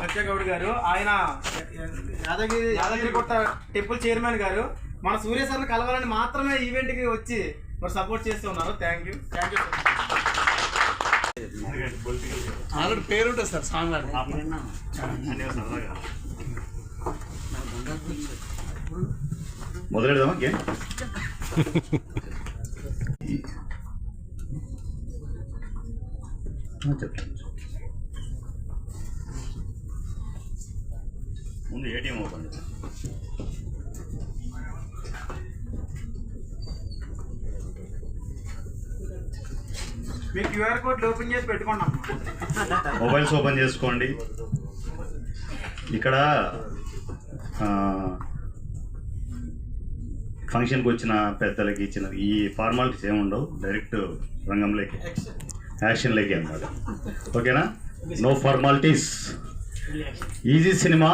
సత్యగౌడ్ గారు, ఆయన Yadagirigutta temple chairman గారు మన సూర్య సార్ని కలవాలని మాత్రమే ఈవెంట్కి వచ్చి మరి సపోర్ట్ చేస్తూ ఉన్నారు. థ్యాంక్ యూ ఆల్రెడీ పేరు ఉంటుంది సార్ సాంగ్ మొదలెడదామా గేమ్? చెప్తాను. ముందు ఏటీఎం ఓపెన్ చేస్తాను. మీ క్యూఆర్ కోడ్ ఓపెన్ చేసి పెట్టుకున్నాం. మొబైల్స్ ఓపెన్ చేసుకోండి. ఇక్కడ ఫంక్షన్కి వచ్చిన పెద్దలకి ఇచ్చిన ఈ ఫార్మాలిటీస్ ఏముండవు, డైరెక్ట్ రంగంలోకి యాక్షన్లోకి అన్నమాట. ఓకేనా? No formalities. Easy cinema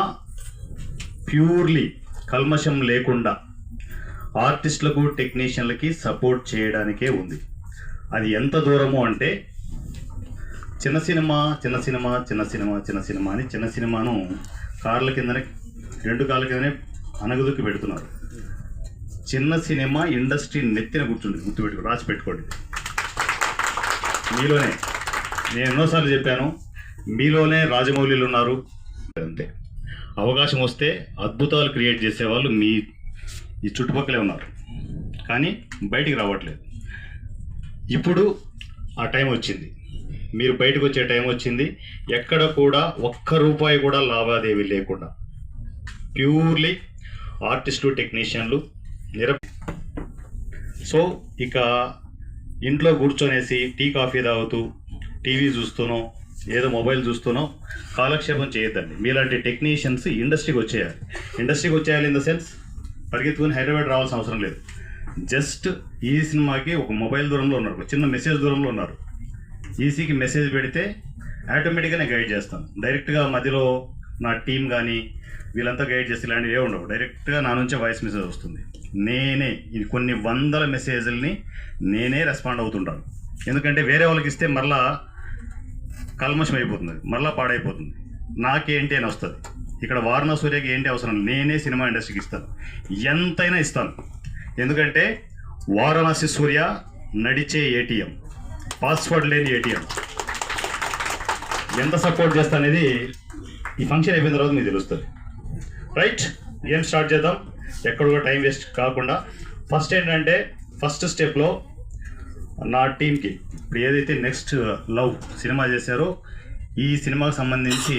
purely కల్మషం లేకుండా ఆర్టిస్టులకు టెక్నీషియన్లకి సపోర్ట్ చేయడానికే ఉంది. అది ఎంత దూరము అంటే చిన్న సినిమా చిన్న సినిమా చిన్న సినిమా చిన్న సినిమా అని చిన్న సినిమాను కార్ల కిందనే 2 కాళ్ళ కిందనే అనగదుక్కి పెడుతున్నారు. చిన్న సినిమా ఇండస్ట్రీ నెత్తిన గుర్తుపెట్టుకో, రాసి పెట్టుకోండి. మీలోనే నేను ఎన్నోసార్లు చెప్పాను, మీలోనే రాజమౌళిలు ఉన్నారు. అంతే, అవకాశం వస్తే అద్భుతాలు క్రియేట్ చేసేవాళ్ళు మీ ఈ చుట్టుపక్కలే ఉన్నారు, కానీ బయటికి రావట్లేదు. ఇప్పుడు ఆ టైం వచ్చింది, మీరు బయటకు వచ్చే టైం వచ్చింది. ఎక్కడ కూడా ₹1 కూడా లావాదేవీ లేకుండా ప్యూర్లీ ఆర్టిస్టులు టెక్నీషియన్లు సో ఇక ఇంట్లో కూర్చొనేసి టీ కాఫీ తాగుతూ టీవీ చూస్తూనో ఏదో మొబైల్ చూస్తూనో కాలక్షేపం చేయొద్దండి. మీలాంటి టెక్నీషియన్స్ ఇండస్ట్రీకి వచ్చేయాలి. ఇండస్ట్రీకి వచ్చేయాలి ఇన్ ద సెన్స్ పరిగెత్తుకుని హైదరాబాద్ రావాల్సిన అవసరం లేదు. జస్ట్ ఈ సినిమాకి ఒక మొబైల్ దూరంలో ఉన్నారు, ఒక చిన్న మెసేజ్ దూరంలో ఉన్నారు. ఈసీకి మెసేజ్ పెడితే ఆటోమేటిక్గా నేను గైడ్ చేస్తాను. డైరెక్ట్గా మధ్యలో నా టీం కానీ వీళ్ళంతా గైడ్ చేస్తే ఇలాంటివి ఉండవు. డైరెక్ట్గా నా నుంచే వాయిస్ మెసేజ్ వస్తుంది. నేనే ఇది కొన్ని వందల మెసేజ్ని నేనే రెస్పాండ్ అవుతుంటాను. ఎందుకంటే వేరే వాళ్ళకి ఇస్తే మరలా కల్మషం అయిపోతుంది, మరలా పాడైపోతుంది. నాకేంటి అని వస్తుంది. ఇక్కడ వారణా సూర్యకి ఏంటి అవసరం, నేనే సినిమా ఇండస్ట్రీకి ఇస్తాను, ఎంతైనా ఇస్తాను. ఎందుకంటే వారణాసి సూర్య నడిచే ఏటీఎం, పాస్వర్డ్ లేని ఏటీఎం. ఎంత సపోర్ట్ చేస్తా అనేది ఈ ఫంక్షన్ అయిపోయిన తర్వాత మీకు తెలుస్తుంది. రైట్, గేమ్ స్టార్ట్ చేద్దాం. ఎక్కడ కూడా టైం వేస్ట్ కాకుండా ఫస్ట్ ఏంటంటే ఫస్ట్ స్టెప్లో నా టీంకి ఇప్పుడు ఏదైతే నెక్స్ట్ లవ్ సినిమా చేశారో ఈ సినిమాకి సంబంధించి